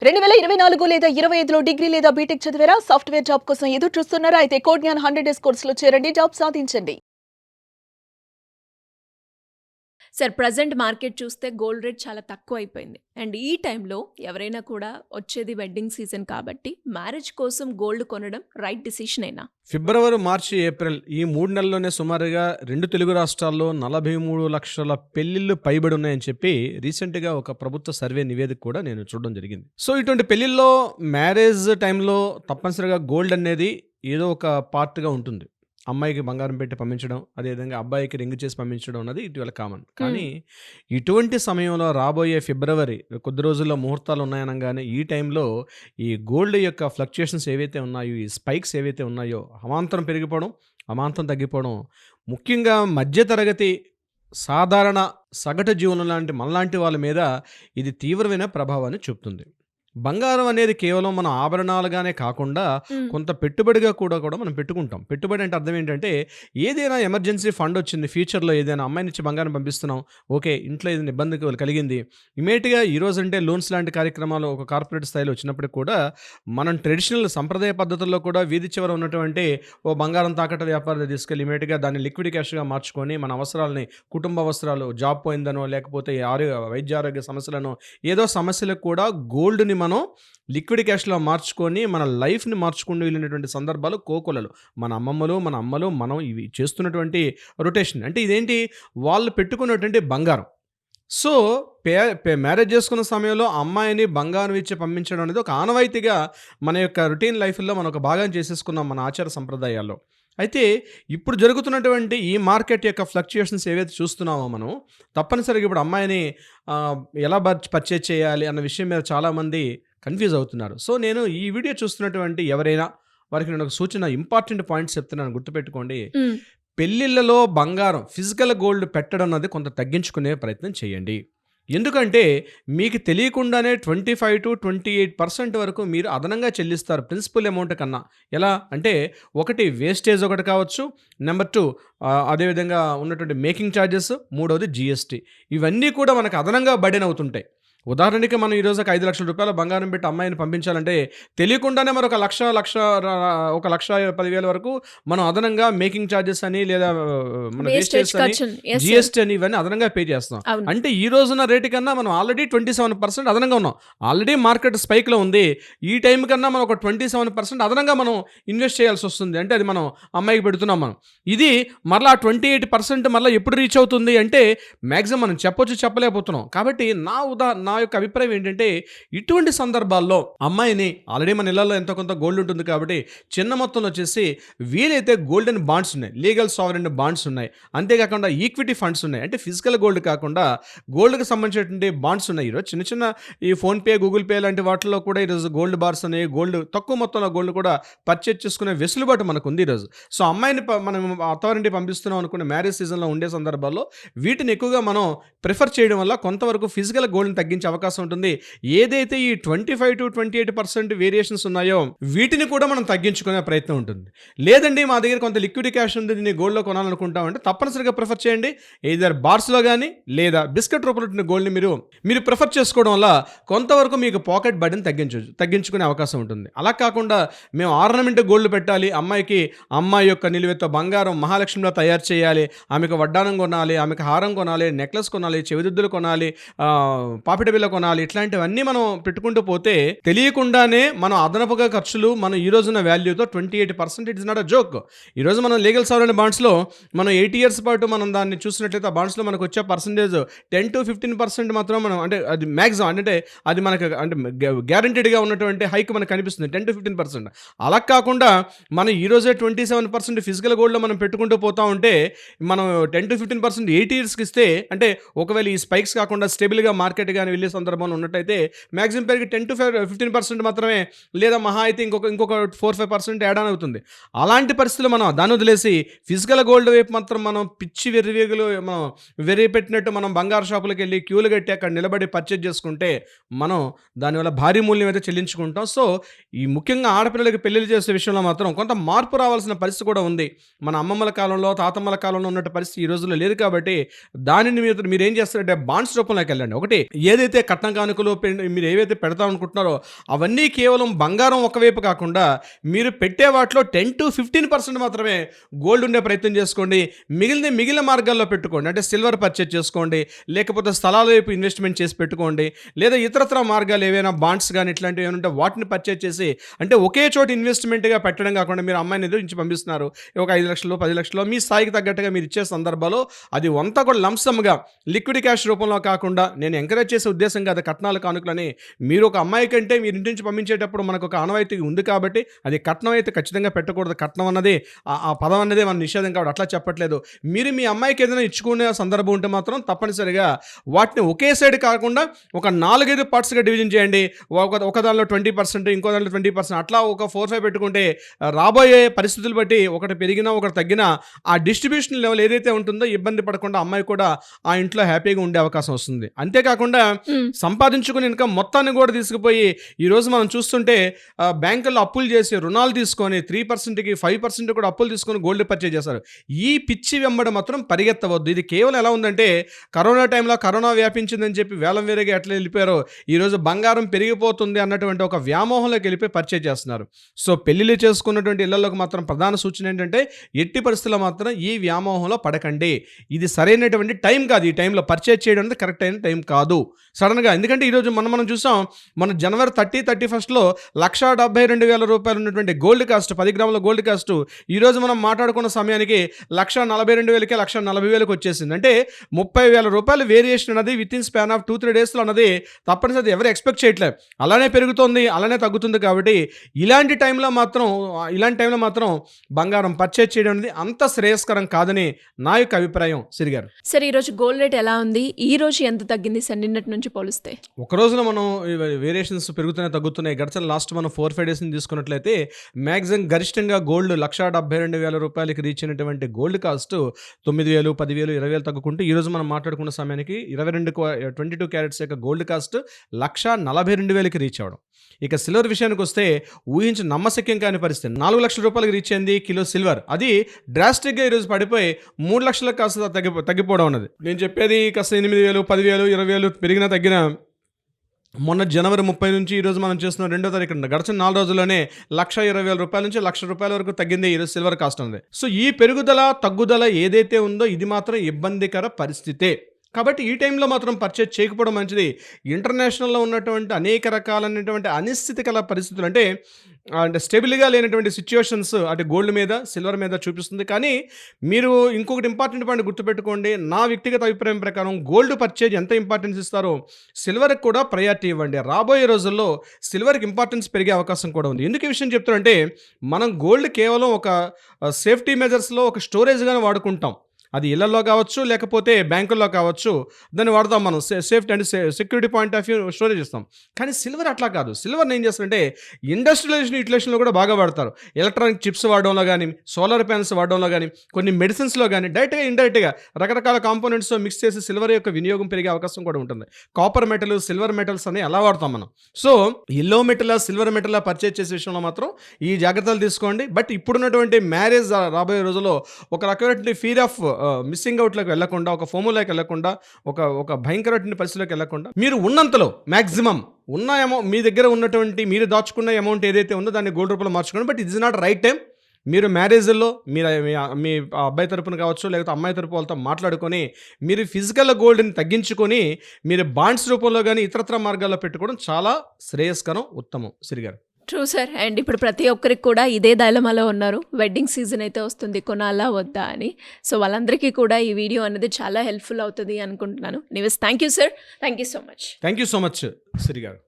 2024 లేదా 25లో డిగ్రీ లేదా బీటెక్ చదివారా? సాఫ్ట్‌వేర్ జాబ్ కోసం ఎదురు చూస్తున్నారా? అయితే కోడ్‌జ్ఞాన్ 100 డేస్ కోర్సులో చేరండి. జాబ్ సాధించండి. సార్ ప్రెజెంట్ మార్కెట్ చూస్తే గోల్డ్ రేట్ చాలా తక్కువ అయిపోయింది. అండ్ ఈ టైంలో ఎవరైనా కూడా వచ్చేది వెడ్డింగ్ సీజన్ కాబట్టి మ్యారేజ్ కోసం గోల్డ్ కొనడం రైట్ డిసిషనేనా? ఫిబ్రవరి, మార్చి, ఏప్రిల్ ఈ 3 నెలల్లోనే సుమారుగా 2 తెలుగు రాష్ట్రాల్లో 43 లక్షల పెళ్లిళ్ళు పైబడి ఉన్నాయని చెప్పి రీసెంట్‌గా ఒక ప్రభుత్వ సర్వే నివేదిక కూడా నేను చూడడం జరిగింది. సో, ఇటువంటి పెళ్లిల్లో మ్యారేజ్ టైంలో తప్పనిసరిగా గోల్డ్ అనేది ఏదో ఒక పార్ట్‌గా ఉంటుంది. అమ్మాయికి బంగారం పెట్టి పంపించడం, అదేవిధంగా అబ్బాయికి రింగ్ చేసి పంపించడం అన్నది ఇటీవల కామన్. కానీ ఇటువంటి సమయంలో రాబోయే ఫిబ్రవరి కొద్ది రోజుల్లో ముహూర్తాలు ఉన్నాయనగానే ఈ టైంలో ఈ గోల్డ్ యొక్క ఫ్లక్చుయేషన్స్ ఏవైతే ఉన్నాయో, ఈ స్పైక్స్ ఏవైతే ఉన్నాయో అమాంతరం పెరిగిపోవడం, అమాంతం తగ్గిపోవడం, ముఖ్యంగా మధ్యతరగతి సాధారణ సగటు జీవనం లాంటి మనలాంటి వాళ్ళ మీద ఇది తీవ్రమైన ప్రభావాన్ని చూపుతుంది. బంగారం అనేది కేవలం మన ఆభరణాలుగానే కాకుండా హ్మ్. కొంత పెట్టుబడిగా కూడా మనం పెట్టుకుంటాం. పెట్టుబడి అంటే అర్థం ఏంటంటే ఏదైనా ఎమర్జెన్సీ ఫండ్ వచ్చింది, ఫ్యూచర్‌లో ఏదైనా అమ్మాయినిచ్చి బంగారం పంపిస్తున్నాం. ఓకే. ఇంట్లో ఏదైనా ఇబ్బంది కలిగింది. ఇమ్మీడియేట్‌గా ఈరోజంటే లోన్స్ లాంటి కార్యక్రమాలు ఒక కార్పొరేట్ స్థాయిలో వచ్చినప్పటికి కూడా మనం ట్రెడిషనల్ సంప్రదాయ పద్ధతుల్లో కూడా వీధి చివర ఉన్నటువంటి ఓ బంగారం తాకట్టు వ్యాపారాలు తీసుకెళ్ళి ఇమ్మీడియేట్‌గా దాన్ని లిక్విడ్ క్యాష్‌గా మార్చుకొని మన అవసరాలని, కుటుంబ అవసరాలు, జాబ్ పోయిందనో లేకపోతే వైద్య ఆరోగ్య సమస్యలనో ఏదో సమస్యలకు కూడా గోల్డ్‌ని మనం లిక్విడ్ క్యాష్‌లో మార్చుకొని మన లైఫ్‌ని మార్చుకుంటూ వెళ్ళినటువంటి సందర్భాలు కోకొల్లలు. మన అమ్మమ్మలు, మన అమ్మలు, మనం ఇవి చేస్తున్నటువంటి రొటేషన్. అంటే ఇదేంటి, వాళ్ళు పెట్టుకున్నటువంటి బంగారం. సో, పే పే మ్యారేజ్ చేసుకున్న సమయంలో అమ్మాయిని బంగారం ఇచ్చి పంపించడం అనేది ఒక ఆనవాయితీగా మన యొక్క రొటీన్ లైఫ్‌లో మనం ఒక భాగం చేసేసుకున్నాం మన ఆచార సంప్రదాయాల్లో. అయితే ఇప్పుడు జరుగుతున్నటువంటి ఈ మార్కెట్ యొక్క ఫ్లక్చుయేషన్స్ ఏవైతే చూస్తున్నామో మనం, తప్పనిసరిగా ఇప్పుడు అమ్మాయిని ఆహ్, ఎలా పర్చేజ్ చేయాలి అన్న విషయం మీద చాలామంది కన్‌ఫ్యూజ్ అవుతున్నారు. సో, నేను ఈ వీడియో చూస్తున్నటువంటి ఎవరైనా వారికి నేను ఒక సూచన, ఇంపార్టెంట్ పాయింట్స్ చెప్తున్నాను, గుర్తుపెట్టుకోండి. హ్మ్. పెళ్ళిళ్ళలో బంగారం, ఫిజికల్ గోల్డ్ పెట్టడం అన్నది కొంత తగ్గించుకునే ప్రయత్నం చేయండి. ఎందుకంటే మీకు తెలియకుండానే 25-28% వరకు మీరు అదనంగా చెల్లిస్తారు ప్రిన్సిపల్ అమౌంట్ కన్నా. ఎలా అంటే, ఒకటి వేస్టేజ్ ఒకటి కావచ్చు, నెంబర్ 2 అదేవిధంగా ఉన్నటువంటి మేకింగ్ ఛార్జెస్, మూడవది జీఎస్టీ. ఇవన్నీ కూడా మనకు అదనంగా బర్డెన్ అవుతుంటాయి. ఉదాహరణకి మనం ఈరోజు ఒక 5,00,000 బంగారం పెట్టి అమ్మాయిని పంపించాలంటే తెలియకుండానే మరొక ఒక 1,10,000 వరకు మనం అదనంగా మేకింగ్ ఛార్జెస్ అని లేదా మన వేస్టేజ్ వేస్టేజ్ అని, ఖర్చులు. Yes sir. జీఎస్టీ అని ఇవన్నీ అదనంగా పే చేస్తాం. అవును. అంటే ఈ రోజున రేటు కన్నా మనం ఆల్రెడీ 27% అదనంగా ఉన్నాం. ఆల్రెడీ మార్కెట్ స్పైక్‌లో ఉంది. ఈ టైం కన్నా మనం ఒక 27% అదనంగా మనం ఇన్వెస్ట్ చేయాల్సి వస్తుంది. అంటే అది మనం అమ్మాయికి పెడుతున్నాం మనం. ఇది మరలా 28% మరలా ఎప్పుడు రీచ్ అవుతుంది అంటే మాక్సిమం మనం చెప్పలేకపోతున్నాం. కాబట్టి నా యొక్క అభిప్రాయం ఏంటంటే, ఇటువంటి సందర్భాల్లో అమ్మాయిని ఆల్రెడీ మన ఇళ్లలో ఎంతో కొంత గోల్డ్ ఉంటుంది కాబట్టి చిన్న మొత్తంలో వచ్చేసి వీలైతే గోల్డెన్ బాండ్స్ ఉన్నాయి, లీగల్ సావరెన్ బాండ్స్ ఉన్నాయి, అంతేకాకుండా ఈక్విటీ ఫండ్స్ ఉన్నాయి. అంటే ఫిజికల్ గోల్డ్ కాకుండా గోల్డ్కి సంబంధించినటువంటి బాండ్స్ ఉన్నాయి. ఈరోజు చిన్న చిన్న ఈ ఫోన్పే, గూగుల్ పే లాంటి వాటిల్లో కూడా ఈరోజు గోల్డ్ బార్స్ అని, గోల్డ్ తక్కువ మొత్తంలో గోల్డ్ కూడా పర్చేజ్ చేసుకునే వెసులుబాటు మనకు ఉంది ఈరోజు. సో, అమ్మాయిని మనం అత్తవారింటికి పంపిస్తున్నాం అనుకునే మ్యారేజ్ సీజన్లో ఉండే సందర్భాల్లో వీటిని ఎక్కువగా మనం ప్రిఫర్ చేయడం వల్ల కొంతవరకు ఫిజికల్ గోల్డ్ని తగ్గించే అవకాశం ఉంటుంది. ఏదైతే ఈ 25-28% వేరియేషన్స్ ఉన్నాయో వీటిని కూడా మనం తగ్గించుకునే ప్రయత్నం ఉంటుంది. లేదండి మా దగ్గర కొంత లిక్విడ్ క్యాష్ ఉంది, దీన్ని గోల్డ్లో కొనాలనుకుంటామంటే తప్పనిసరిగా ప్రిఫర్ చేయండి. ఎయిదర్ బార్స్లో కానీ లేదా బిస్కెట్ రూపంలో గోల్డ్ని మీరు ప్రిఫర్ చేసుకోవడం వల్ల కొంతవరకు మీకు పాకెట్ బర్డెన్ తగ్గించుకునే అవకాశం ఉంటుంది. అలా కాకుండా మేము ఆర్నమెంట్ గోల్డ్ పెట్టాలి, అమ్మాయి యొక్క నిలువెత్తు బంగారం మహాలక్ష్మిలా తయారు చేయాలి, ఆమెకు వడ్డానం కొనాలి, ఆమెకు హారం కొనాలి, నెక్లెస్ కొనాలి, చెవిదిద్దులు కొనాలి, పాపిట బిళ్ళ కొనాలి, ఇట్లాంటివన్నీ మనం పెట్టుకుంటూ పోతే తెలియకుండానే మనం అదనపుగా ఖర్చులు మనం ఈ రోజున వాల్యూతో 28% ఇట్స్ నాట్ అ జోక్. ఈరోజు మనం లీగల్ సావరెన్ బాండ్స్లో మనం 8 ఇయర్స్ పాటు మనం దాన్ని చూసినట్లయితే ఆ బాండ్స్లో మనకు వచ్చే పర్సెంటేజ్ 10-15% మాత్రం మనం, అంటే అది మ్యాక్సిమం, అంటే అది మనకు అంటే గ్యారంటీడ్గా ఉన్నటువంటి హైక్ మనకు కనిపిస్తుంది 10-15%. అలా కాకుండా మనం ఈరోజే 27% ఫిజికల్ గోల్డ్లో మనం పెట్టుకుంటూ పోతా ఉంటే మనం 10-15% 8 ఇయర్స్కి ఇస్తే, అంటే ఒకవేళ ఈ స్పైక్స్ కాకుండా స్టేబుల్గా మార్కెట్ కానీ వెళ్ళే సందర్భంలో ఉన్నట్టయితే మ్యాక్సిమం పెరిగి 10-15% మాత్రమే, లేదా మహా అయితే ఇంకొక 4-5% యాడ్ ఆన్ అవుతుంది. అలాంటి పరిస్థితుల్లో మనం దాన్ని వదిలేసి ఫిజికల్ గోల్డ్ వైపు మాత్రం మనం పిచ్చి మనం పెట్టినట్టు మనం బంగారు షాపులకు వెళ్ళి క్యూలు కట్టి అక్కడ నిలబడి పర్చేజ్ చేసుకుంటే మనం దానివల్ల భారీ మూల్యం అయితే చెల్లించుకుంటాం. సో, ఈ ముఖ్యంగా ఆడపిల్లలకి పెళ్లిళ్ళు చేసే విషయంలో మాత్రం కొంత మార్పు రావాల్సిన పరిస్థితి కూడా ఉంది. మన అమ్మమ్మల కాలంలో, తాతమ్మల కాలంలో ఉన్నట్టు పరిస్థితి ఈ రోజుల్లో లేదు. కాబట్టి దానిని మీరేం చేస్తారంటే బాండ్స్ రూపంలోకి వెళ్ళండి. ఒకటి ఏదైతే ఏదైతే కట్నం కానుకలు మీరు ఏవైతే పెడతాం అనుకుంటున్నారో అవన్నీ కేవలం బంగారం ఒకవైపు కాకుండా మీరు పెట్టే వాటిలో 10-15% మాత్రమే గోల్డ్ ఉండే ప్రయత్నం చేసుకోండి. మిగిలిన మార్గాల్లో పెట్టుకోండి. అంటే సిల్వర్ పర్చేజ్ చేసుకోండి, లేకపోతే స్థలాల వైపు ఇన్వెస్ట్మెంట్ చేసి పెట్టుకోండి, లేదా ఇతరత్ర మార్గాలు ఏవైనా బాండ్స్ కానీ ఇట్లాంటివి ఏమైనా ఉంటే వాటిని పర్చేజ్ చేసి, అంటే ఒకే చోట ఇన్వెస్ట్మెంట్గా పెట్టడం కాకుండా మీరు అమ్మాయిని ఎదురించి పంపిస్తున్నారు ఒక 5 లక్షలు 10 లక్షలు మీ స్థాయికి తగ్గట్టుగా మీరు ఇచ్చే సందర్భాల్లో అది అంతా కూడా లంసమ్గా లిక్విడ్ క్యాష్ రూపంలో కాకుండా, నేను ఎంకరేజ్ చేసే ఉద్దేశం కాదు కట్నాలు కానుకలని, మీరు ఒక అమ్మాయి కంటే మీరు ఇంటి నుంచి పంపించేటప్పుడు మనకు ఒక ఆనవాయితీ ఉంది కాబట్టి అది కట్నం అయితే ఖచ్చితంగా పెట్టకూడదు. కట్నం అన్నది ఆ పదం అన్నది మన నిషేధం కాబట్టి అట్లా చెప్పట్లేదు. మీరు మీ అమ్మాయికి ఏదైనా ఇచ్చుకునే సందర్భం ఉంటే మాత్రం తప్పనిసరిగా వాటిని ఒకే సైడ్ కాకుండా ఒక 4-5 పార్ట్స్గా డివిజన్ చేయండి. ఒక దానిలో 20%, ఇంకో దానిలో 20%, అట్లా ఒక 4-5 పెట్టుకుంటే రాబోయే పరిస్థితులు బట్టి ఒకటి పెరిగినా ఒకటి తగ్గినా ఆ డిస్ట్రిబ్యూషన్ లెవెల్ ఏదైతే ఉంటుందో ఇబ్బంది పడకుండా అమ్మాయి కూడా ఆ ఇంట్లో హ్యాపీగా ఉండే అవకాశం వస్తుంది. అంతేకాకుండా సంపాదించుకుని ఇంకా మొత్తాన్ని కూడా తీసుకుపోయి ఈరోజు మనం చూస్తుంటే బ్యాంకుల్లో అప్పులు చేసి రుణాలు తీసుకొని 3%కి 5% కూడా అప్పులు తీసుకొని గోల్డ్ పర్చేజ్ చేస్తారు. ఈ పిచ్చి వెంబడి మాత్రం పరిగెత్తవద్దు. ఇది కేవలం ఎలా ఉందంటే కరోనా టైంలో కరోనా వ్యాపించిందని చెప్పి వేలం వేరేగా ఎట్లా వెళ్ళిపోయారో ఈరోజు బంగారం పెరిగిపోతుంది అన్నటువంటి ఒక వ్యామోహంలోకి వెళ్ళిపోయి పర్చేజ్ చేస్తున్నారు. సో పెళ్లిళ్ళు చేసుకున్నటువంటి ఇళ్లలోకి మాత్రం ప్రధాన సూచన ఏంటంటే ఎట్టి పరిస్థితుల్లో మాత్రం ఈ వ్యామోహంలో పడకండి. ఇది సరైనటువంటి టైం కాదు. ఈ టైంలో పర్చేజ్ చేయడం అనేది కరెక్ట్ అయిన టైం కాదు సడన్గా. ఎందుకంటే ఈరోజు మనం చూసాం, మన జనవరి 31st 1,72,000 రూపాయలు ఉన్నటువంటి గోల్డ్ కాస్ట్, 10 గ్రాముల గోల్డ్ కాస్ట్ ఈరోజు మనం మాట్లాడుకున్న సమయానికి 1,42,000కి 1,40,000కి వచ్చేసింది. అంటే 30,000 రూపాయలు వేరియేషన్ అన్నది విత్ ఇన్ స్పాన్ ఆఫ్ 2-3 డేస్లో అన్నది తప్పనిసరి ఎవరు ఎక్స్పెక్ట్ చేయట్లేదు. అలానే పెరుగుతుంది, అలానే తగ్గుతుంది. కాబట్టి ఇలాంటి టైంలో మాత్రం బంగారం పర్చేజ్ చేయడం అనేది అంత శ్రేయస్కరం కాదని నా యొక్క అభిప్రాయం. సిరిగారు సార్, ఈరోజు గోల్డ్ రేట్ ఎలా ఉంది? ఈ రోజు ఎంత తగ్గింది సార్ నిన్నటి నుంచి పోలిస్తే? ఒక రోజున మనం వేరియేషన్స్ పెరుగుతున్నాయి తగ్గుతున్నాయి. గడిచిన లాస్ట్ మనం 4-5 డేస్ తీసుకున్నట్లయితే మ్యాక్సిమం గరిష్టంగా గోల్డ్ 1,72,000 రూపాయలకి రీచ్ అయినటువంటి గోల్డ్ కాస్ట్ 9,000, 10,000, 20,000 తగ్గుకుంటూ ఈరోజు మనం మాట్లాడుకున్న సమయానికి 22 క్యారెట్స్ యొక్క గోల్డ్ కాస్ట్ 1,42,000కి రీచ్ అవ్వడం. ఇక సిల్వర్ విషయానికి వస్తే ఊహించి నమ్మశక్యం కాని పరిస్థితి. 4 లక్షల రూపాయలకి రీచ్ అయింది కిలో సిల్వర్. అది డ్రాస్టిక్గా ఈరోజు పడిపోయి 3 లక్షలకు కాస్త తగ్గిపోవడం అన్నది. నేను చెప్పేది కాస్త 8,000, 10,000, 20,000 పెరిగినా తగ్గినా మొన్న జనవరి 30 నుంచి ఈరోజు మనం చేస్తున్న 2వ తారీఖున గడిచిన 4 రోజుల్లోనే 1,20,000 రూపాయల నుంచి 1,00,000 రూపాయల వరకు తగ్గింది ఈరోజు సిల్వర్ కాస్ట్ అన్నది. సో ఈ పెరుగుదల తగ్గుదల ఏదైతే ఉందో ఇది మాత్రం ఇబ్బందికర పరిస్థితే. కాబట్టి ఈ టైంలో మాత్రం పర్చేజ్ చేయకపోవడం మంచిది. ఇంటర్నేషనల్లో ఉన్నటువంటి అనేక రకాలైనటువంటి అనిశ్చితికర పరిస్థితులు, అంటే స్టెబిల్గా లేనటువంటి సిచ్యువేషన్స్ అటు గోల్డ్ మీద సిల్వర్ మీద చూపిస్తుంది. కానీ మీరు ఇంకొకటి ఇంపార్టెంట్ పాయింట్ గుర్తుపెట్టుకోండి. నా వ్యక్తిగత అభిప్రాయం ప్రకారం గోల్డ్ పర్చేజ్ ఎంత ఇంపార్టెన్స్ ఇస్తారో సిల్వర్కి కూడా ప్రయారిటీ ఇవ్వండి. రాబోయే రోజుల్లో సిల్వర్కి ఇంపార్టెన్స్ పెరిగే అవకాశం కూడా ఉంది. ఎందుకు ఈ విషయం చెప్తానంటే, మనం గోల్డ్ కేవలం ఒక సేఫ్టీ మెజర్స్లో ఒక స్టోరేజ్గానే వాడుకుంటాం. అది ఇళ్లలో కావచ్చు, లేకపోతే బ్యాంకుల్లో కావచ్చు, దాన్ని వాడతాం మనం safety and security point of view storage ఇస్తాం. కానీ సిల్వర్ అట్లా కాదు. సిల్వర్ని ఏం చేస్తారంటే ఇండస్ట్రియలైజేషన్ యూటిలైజేషన్లో కూడా బాగా వాడతారు. ఎలక్ట్రానిక్ చిప్స్ వాడడంలో కానీ, సోలార్ ప్యానల్స్ వాడడంలో కానీ, కొన్ని మెడిసిన్స్లో కానీ డైరెక్ట్గా ఇండైరెక్ట్గా రకరకాల కాంపోనెంట్స్తో మిక్స్ చేసి సిల్వర్ యొక్క వినియోగం పెరిగే అవకాశం కూడా ఉంటుంది. కాపర్ మెటల్, సిల్వర్ మెటల్స్ అని అలా వాడతాం మనం. So yellow metal, silver metal purchase చేసే విషయంలో మాత్రం ఈ జాగ్రత్తలు తీసుకోండి. బట్ ఇప్పుడున్నటువంటి మ్యారేజ్ రాబోయే రోజుల్లో ఒక రకమైనటువంటి ఫీర్ ఆఫ్ మిస్సింగ్ అవుట్లోకి వెళ్లకుండా, ఒక ఫోములోకి వెళ్లకుండా, ఒక భయంకరమైన పరిస్థితిలోకి వెళ్లకుండా మీరు ఉన్నంతలో మ్యాక్సిమం ఉన్న మీ దగ్గర ఉన్నటువంటి మీరు దాచుకున్న అమౌంట్ ఏదైతే ఉందో దాన్ని గోల్డ్ రూపంలో మార్చుకోండి. But it is not right time. మీరు మ్యారేజ్ల్లో మీ అబ్బాయి తరపున కావచ్చు, లేకపోతే అమ్మాయి తరపు వాళ్ళతో మాట్లాడుకొని మీరు ఫిజికల్ గోల్డ్ని తగ్గించుకొని మీరు బాండ్స్ రూపంలో కానీ ఇతరత్ర మార్గాల్లో పెట్టుకోవడం చాలా శ్రేయస్కరం, ఉత్తమం. సిరిగారు ట్రూ సార్. అండ్ ఇప్పుడు ప్రతి ఒక్కరికి కూడా ఇదే డైలమాలో ఉన్నారు. వెడ్డింగ్ సీజన్ అయితే వస్తుంది, కొనాలా వద్దా అని. సో వాళ్ళందరికీ కూడా ఈ వీడియో అనేది చాలా హెల్ప్ఫుల్ అవుతుంది అనుకుంటున్నాను. నివేస్, thank you sir. Thank you so much. Thank you so much సిరిగారు.